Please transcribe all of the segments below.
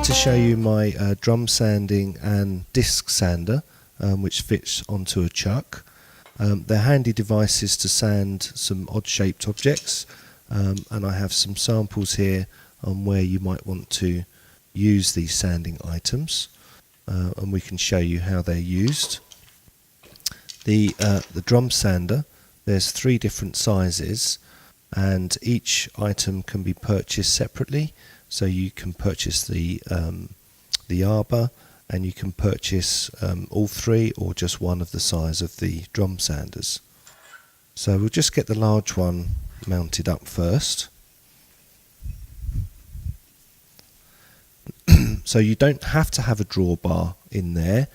to show you my drum sanding and disc sander, which fits onto a chuck. They're handy devices to sand some odd shaped objects, and I have some samples here on where you might want to use these sanding items, and we can show you how they're used. The drum sander, there's 3 different sizes, and each item can be purchased separately. So you can purchase the arbor, and you can purchase all 3 or just one of the size of the drum sanders. So we'll just get the large one mounted up first. So you don't have to have a drawbar in there,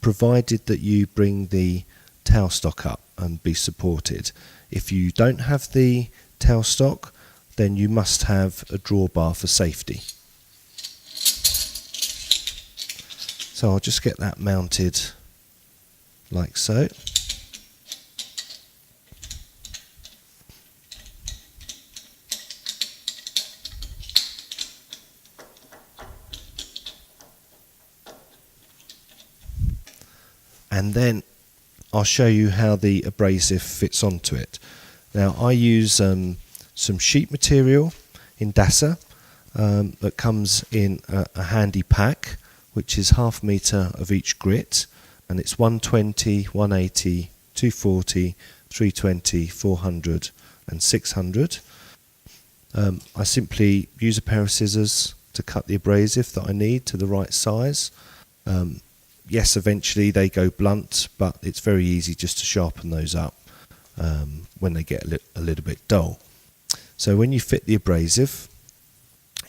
provided that you bring the tailstock up and be supported. If you don't have the tailstock, then you must have a drawbar for safety. So I'll just get that mounted like so. And then I'll show you how the abrasive fits onto it. Now I use some sheet material in Dasa that comes in a handy pack, which is 1/2 meter of each grit, and it's 120, 180, 240, 320, 400 and 600. I simply use a pair of scissors to cut the abrasive that I need to the right size. Yes, eventually they go blunt, but it's very easy just to sharpen those up when they get a little bit dull. So when you fit the abrasive,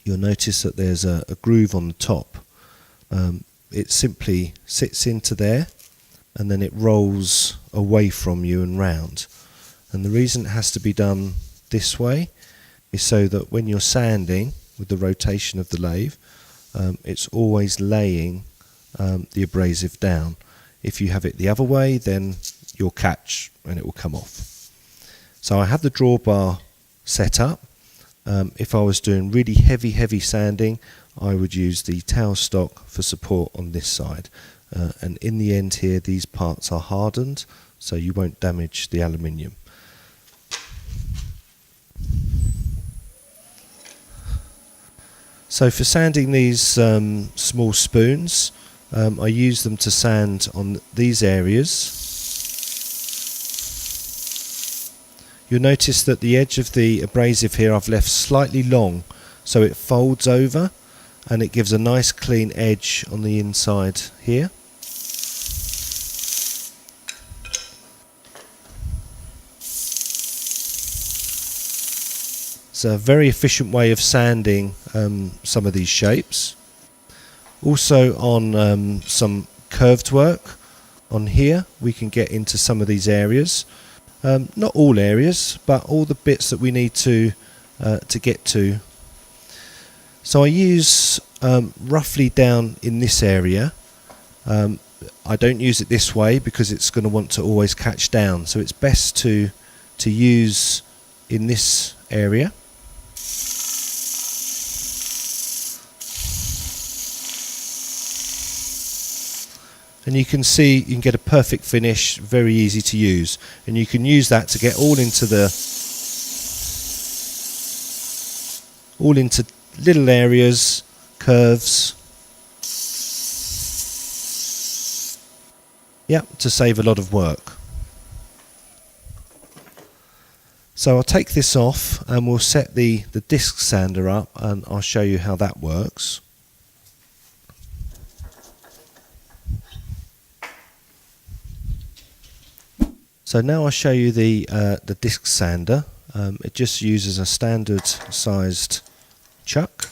you'll notice that there's a groove on the top. It simply sits into there, and then it rolls away from you and round. And the reason it has to be done this way is so that when you're sanding with the rotation of the lathe, it's always laying the abrasive down. If you have it the other way, then you'll catch and it will come off. So I have the drawbar set up. If I was doing really heavy sanding, I would use the tailstock for support on this side. And in the end here, these parts are hardened, so you won't damage the aluminium. So for sanding these small spoons, I use them to sand on these areas. You'll notice that the edge of the abrasive here I've left slightly long, so it folds over and it gives a nice clean edge on the inside here. It's a very efficient way of sanding some of these shapes. Also on some curved work on here, we can get into some of these areas. Not all areas, but all the bits that we need to get to. So I use roughly down in this area. I don't use it this way because it's going to want to always catch down. So it's best to use in this area. And you can see you can get a perfect finish, very easy to use, and you can use that to get all into little areas, curves. Yep, to save a lot of work. So I'll take this off and we'll set the disc sander up, and I'll show you how that works. So now I'll show you the disc sander. It just uses a standard sized chuck.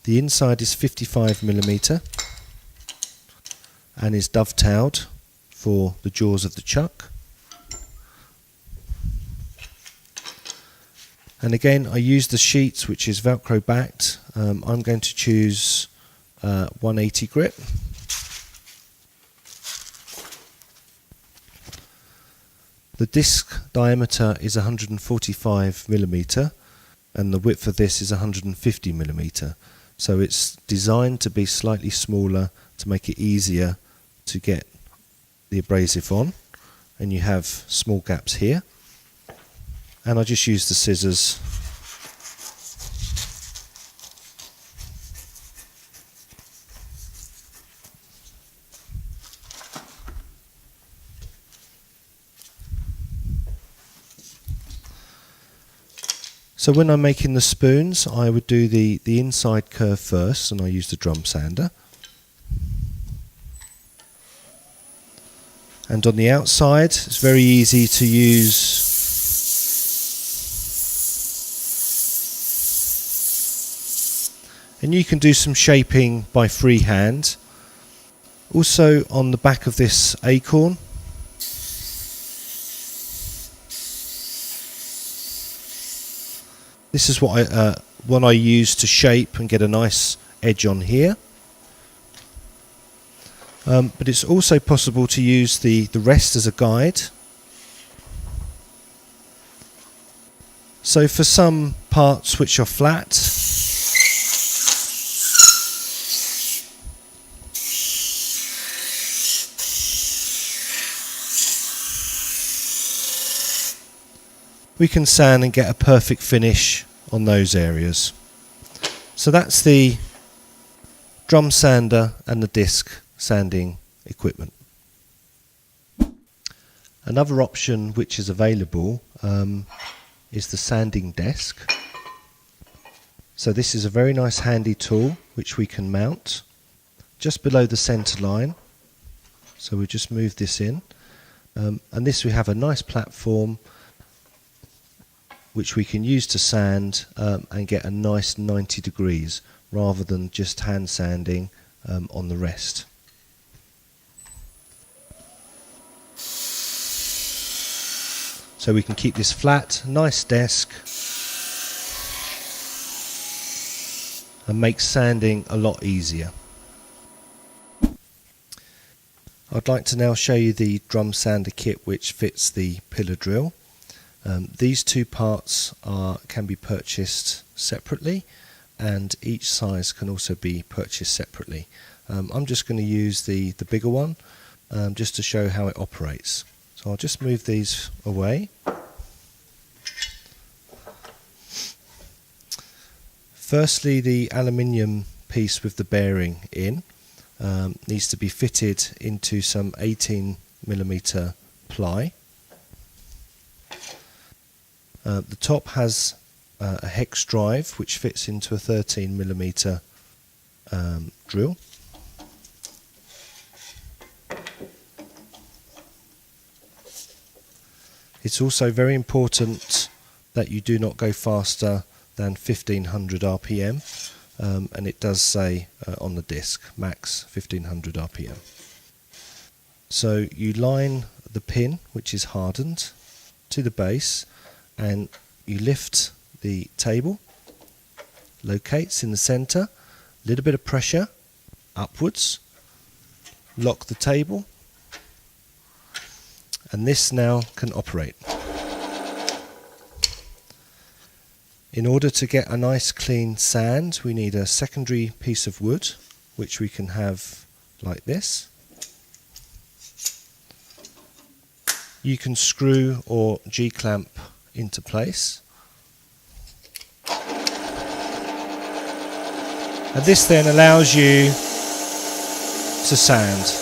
The inside is 55mm and is dovetailed for the jaws of the chuck. And again, I use the sheet which is Velcro backed. I'm going to choose 180 grit. The disc diameter is 145mm and the width of this is 150mm, so it's designed to be slightly smaller to make it easier to get the abrasive on, and you have small gaps here, and I just use the scissors So when I'm making the spoons, I would do the inside curve first, and I use the drum sander. And on the outside, it's very easy to use and you can do some shaping by freehand. Also on the back of this acorn, this is what I use to shape and get a nice edge on here. But it's also possible to use the rest as a guide. So for some parts which are flat, we can sand and get a perfect finish on those areas. So that's the drum sander and the disc sanding equipment. Another option which is available is the sanding desk. So this is a very nice handy tool which we can mount just below the centre line. So we just move this in, and this we have a nice platform which we can use to sand and get a nice 90 degrees rather than just hand sanding on the rest. So we can keep this flat, nice desk, and make sanding a lot easier. I'd like to now show you the drum sander kit which fits the pillar drill. These two parts can be purchased separately, and each size can also be purchased separately. I'm just going to use the bigger one just to show how it operates. So I'll just move these away. Firstly, the aluminium piece with the bearing in needs to be fitted into some 18mm ply. The top has a hex drive which fits into a 13mm drill. It's also very important that you do not go faster than 1500 RPM, and it does say on the disc max 1500 RPM. So you line the pin, which is hardened, to the base, and you lift the table, locates in the centre, a little bit of pressure upwards, lock the table, and this now can operate. In order to get a nice clean sand, we need a secondary piece of wood, which we can have like this. You can screw or G-clamp into place. And this then allows you to sand.